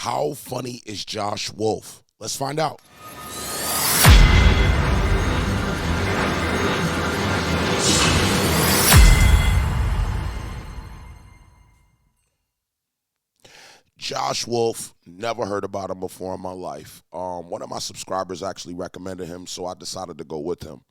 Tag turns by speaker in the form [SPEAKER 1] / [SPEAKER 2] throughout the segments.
[SPEAKER 1] How funny is Josh Wolf? Let's find out. Josh Wolf, never heard about him before in my life. One of my subscribers actually recommended him, so I decided to go with him.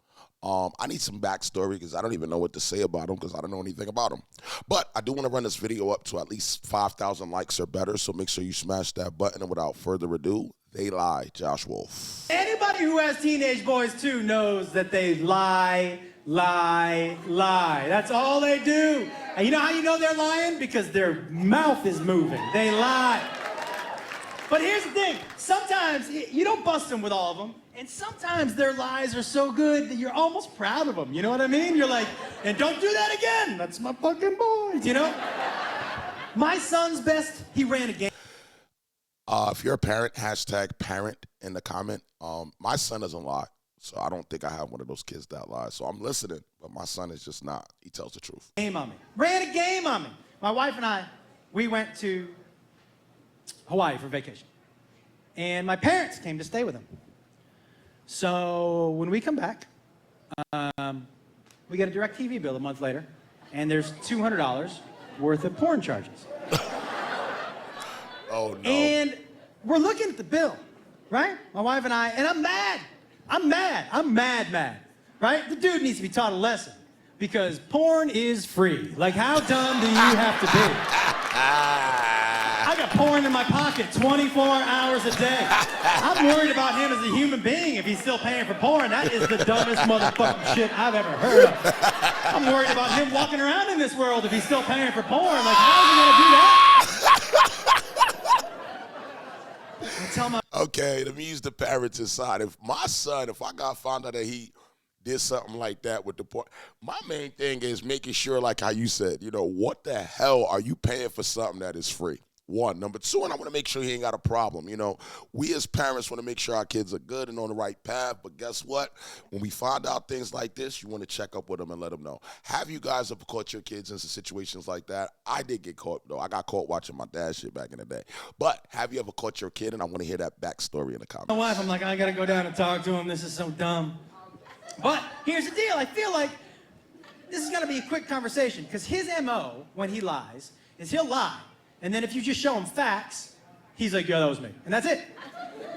[SPEAKER 1] I need some backstory because I don't even know what to say about him because I don't know anything about him. But I do want to run this video up to at least 5,000 likes or better, so make sure you smash that button. And without further ado, they lie, Josh Wolf.
[SPEAKER 2] Anybody who has teenage boys too knows that they lie, lie, lie. That's all they do. And you know how you know they're lying? Because their mouth is moving. They lie. But here's the thing. Sometimes you don't bust them with all of them. And sometimes their lies are so good that you're almost proud of them. You know what I mean? You're like, and don't do that again. That's my fucking boys, you know? My son's best, he ran a game.
[SPEAKER 1] If you're a parent, hashtag parent in the comment. My son doesn't lie, so I don't think I have one of those kids that lies. So I'm listening, but my son is just not. He tells the truth.
[SPEAKER 2] Game on me. Ran a game on me. My wife and I, we went to Hawaii for vacation. And my parents came to stay with him. So when we come back, we get a DirecTV bill a month later, and there's $200 worth of porn charges.
[SPEAKER 1] Oh, no.
[SPEAKER 2] And we're looking at the bill, right? My wife and I, and I'm mad. I'm mad, right? The dude needs to be taught a lesson because porn is free. Like, how dumb do you have to be? I got porn in my pocket 24 hours a day. I'm worried about him as a human being if he's still paying for porn. That is the dumbest motherfucking shit I've ever heard of. I'm worried about him walking around in this world if he's still paying for porn. Like, how is he gonna do that? I tell my
[SPEAKER 1] Okay, let me use the parents aside. If I got found out that he did something like that with the porn, my main thing is making sure, like how you said, you know, what the hell are you paying for something that is free? One. Number two, and I want to make sure he ain't got a problem. You know, we as parents want to make sure our kids are good and on the right path. But guess what? When we find out things like this, you want to check up with them and let them know. Have you guys ever caught your kids in situations like that? I did get caught, though. I got caught watching my dad's shit back in the day. But have you ever caught your kid? And I want to hear that backstory in the comments.
[SPEAKER 2] My wife, I'm like, I got to go down and talk to him. This is so dumb. But here's the deal. I feel like this is going to be a quick conversation because his MO when he lies is he'll lie. And then if you just show him facts, he's like, yeah, that was me. And that's it.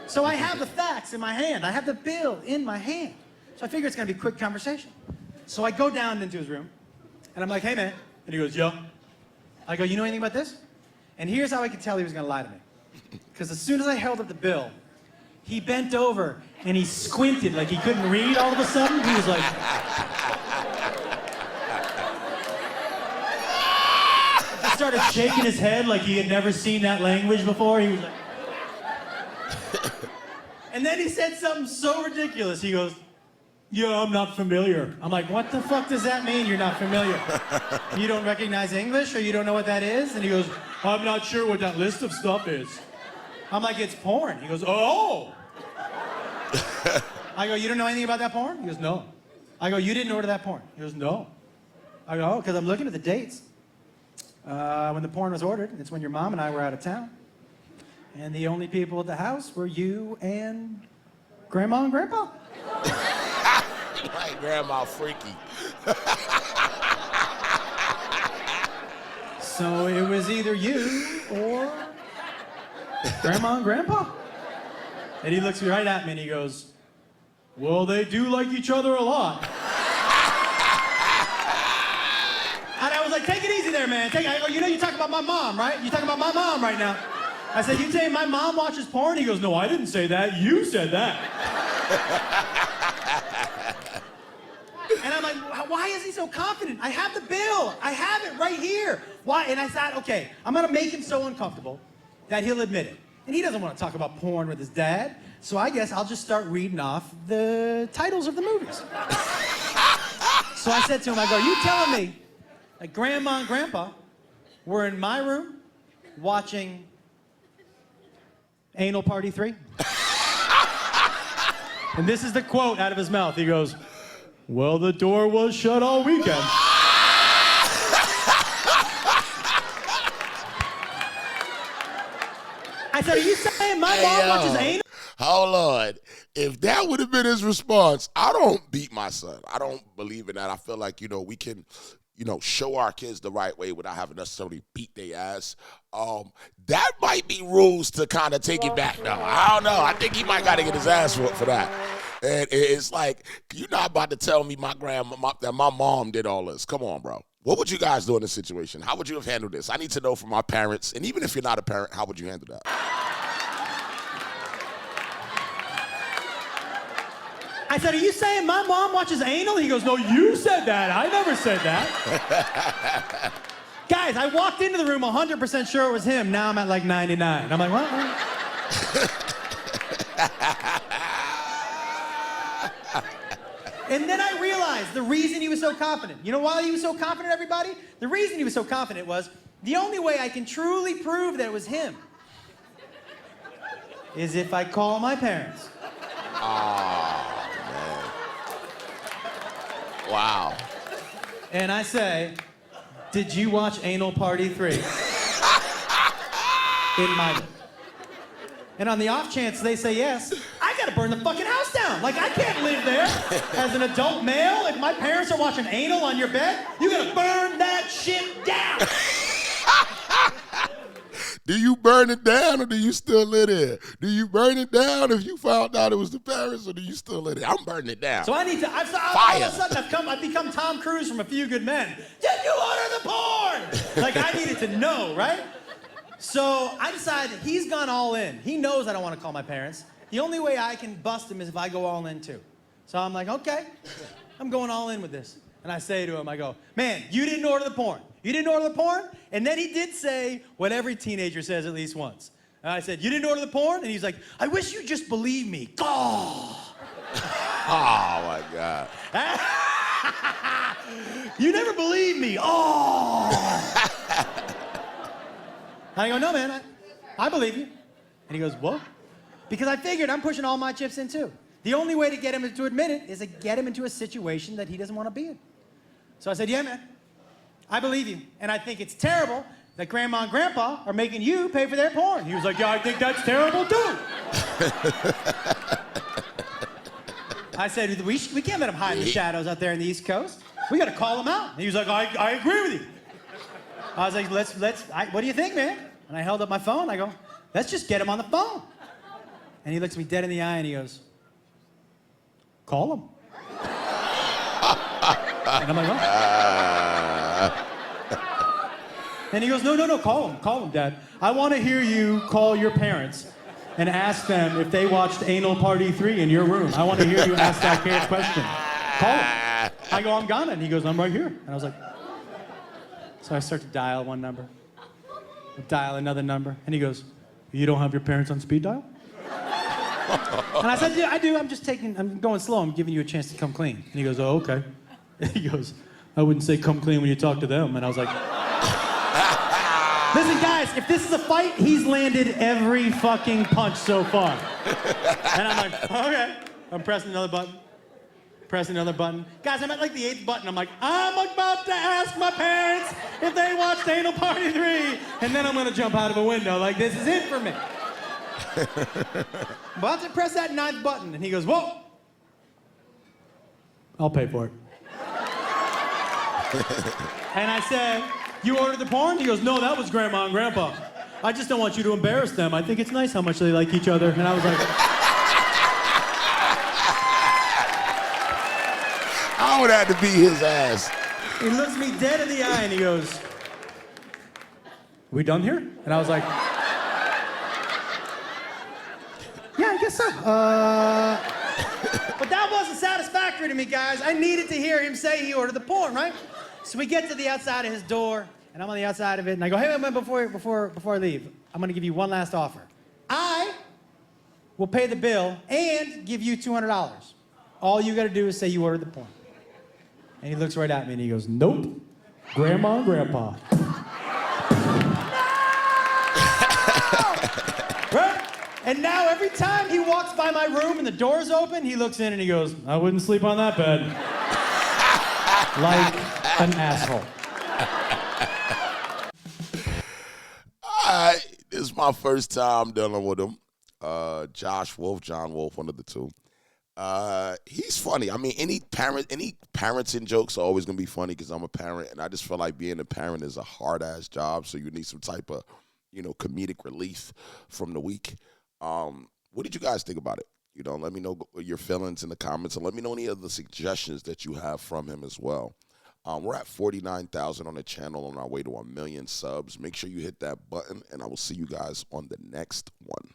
[SPEAKER 2] So I have the facts in my hand. I have the bill in my hand. So I figure it's going to be a quick conversation. So I go down into his room, and I'm like, hey, man. And he goes, yeah. I go, you know anything about this? And here's how I could tell he was going to lie to me. Because as soon as I held up the bill, he bent over, and he squinted like he couldn't read all of a sudden. He was like... started shaking his head like he had never seen that language before. He was like... And then he said something so ridiculous. He goes, yeah, I'm not familiar. I'm like, what the fuck does that mean, you're not familiar? You don't recognize English or you don't know what that is? And he goes, I'm not sure what that list of stuff is. I'm like, it's porn. He goes, oh. I go, you don't know anything about that porn? He goes, no. I go, you didn't order that porn? He goes, no. I go, oh, because I'm looking at the dates. When the porn was ordered, it's when your mom and I were out of town. And the only people at the house were you and Grandma and Grandpa.
[SPEAKER 1] Right, Grandma freaky.
[SPEAKER 2] So it was either you or Grandma and Grandpa. And he looks right at me and he goes, well, they do like each other a lot. And I was like, take it easy there, man. I go, you know, you talking about my mom, right? You talking about my mom right now. I said, you saying my mom watches porn? He goes, no, I didn't say that. You said that. And I'm like, why is he so confident? I have the bill. I have it right here. Why? And I thought, okay, I'm going to make him so uncomfortable that he'll admit it. And he doesn't want to talk about porn with his dad. So I guess I'll just start reading off the titles of the movies. So I said to him, I go, you telling me that Grandma and Grandpa were in my room watching Anal Party 3? And this is the quote out of his mouth. He goes, well, the door was shut all weekend. I said, are you saying my mom watches anal?
[SPEAKER 1] Hold on. If that would have been his response, I don't beat my son. I don't believe in that. I feel like, we can, show our kids the right way without having to necessarily beat their ass. That might be rules to kind of take it back now. I don't know. I think he might got to get his ass whooped for that. And it's like, you're not about to tell me that my mom did all this. Come on, bro. What would you guys do in this situation? How would you have handled this? I need to know from my parents. And even if you're not a parent, how would you handle that?
[SPEAKER 2] I said, are you saying my mom watches anal? He goes, no, you said that. I never said that. Guys, I walked into the room 100% sure it was him. Now I'm at like 99. I'm like, what? And then I realized the reason he was so confident. You know why he was so confident, everybody? The reason he was so confident was the only way I can truly prove that it was him is if I call my parents.
[SPEAKER 1] Oh, man. Wow.
[SPEAKER 2] And I say, did you watch Anal Party 3? In my room. And on the off chance they say yes, I gotta burn the fucking house down. Like, I can't live there as an adult male. If my parents are watching anal on your bed, you gotta burn that shit down.
[SPEAKER 1] Do you burn it down or do you still live there? Do you burn it down if you found out it was the parents or do you still live there? I'm burning it down.
[SPEAKER 2] So I need to, all of a sudden I've become Tom Cruise from A Few Good Men. Did you order the porn? Like, I needed to know, right? So I decided he's gone all in. He knows I don't want to call my parents. The only way I can bust him is if I go all in too. So I'm like, okay, I'm going all in with this. And I say to him, I go, man, you didn't order the porn. You didn't order the porn? And then he did say what every teenager says at least once. And I said, you didn't order the porn? And he's like, I wish you'd just believe me. Oh,
[SPEAKER 1] oh my God.
[SPEAKER 2] You never believe me. Oh. I go, no, man, I believe you. And he goes, what? Because I figured I'm pushing all my chips in too. The only way to get him to admit it is to get him into a situation that he doesn't want to be in. So I said, yeah, man, I believe you. And I think it's terrible that Grandma and Grandpa are making you pay for their porn. He was like, yeah, I think that's terrible too. I said, we can't let him hide in the shadows out there in the East Coast. We got to call him out. And he was like, I agree with you. I was like, what do you think, man? And I held up my phone. I go, let's just get him on the phone. And he looks me dead in the eye and he goes, call him. And I'm like, what? And he goes, no, call him, Dad. I want to hear you call your parents and ask them if they watched Anal Party 3 in your room. I want to hear you ask that question. Call him. I go, I'm gonna. And he goes, I'm right here. And I was like, so I start to dial one number, dial another number, and he goes, you don't have your parents on speed dial? And I said, yeah, I do. I'm going slow. I'm giving you a chance to come clean. And he goes, oh, okay. And he goes, I wouldn't say come clean when you talk to them. And I was like, listen, guys, if this is a fight, he's landed every fucking punch so far. And I'm like, okay. I'm pressing another button. Pressing another button. Guys, I'm at like the 8th button. I'm like, I'm about to ask my parents if they watched Anal Party 3. And then I'm going to jump out of a window. Like, this is it for me. I'm about to press that 9th button. And he goes, whoa. I'll pay for it. And I said, you ordered the porn? He goes, no, that was Grandma and Grandpa. I just don't want you to embarrass them. I think it's nice how much they like each other. And I was like...
[SPEAKER 1] I would have to beat his ass.
[SPEAKER 2] He looks me dead in the eye and he goes, we done here? And I was like, yeah, I guess so. But that wasn't satisfactory to me, guys. I needed to hear him say he ordered the porn, right? So we get to the outside of his door, and I'm on the outside of it, and I go, hey, man, before I leave, I'm gonna give you one last offer. I will pay the bill and give you $200. All you gotta do is say you ordered the porn. And he looks right at me and he goes, nope, Grandma and Grandpa. Right? And now every time he walks by my room and the door's open, he looks in and he goes, I wouldn't sleep on that bed. Like an asshole.
[SPEAKER 1] This my first time dealing with him. Josh Wolf, John Wolf, one of the two. He's funny. I mean, any parenting jokes are always gonna be funny because I'm a parent, and I just feel like being a parent is a hard ass job. So you need some type of, comedic relief from the week. What did you guys think about it? Let me know your feelings in the comments, and let me know any other suggestions that you have from him as well. We're at 49,000 on the channel, on our way to 1 million subs. Make sure you hit that button, and I will see you guys on the next one.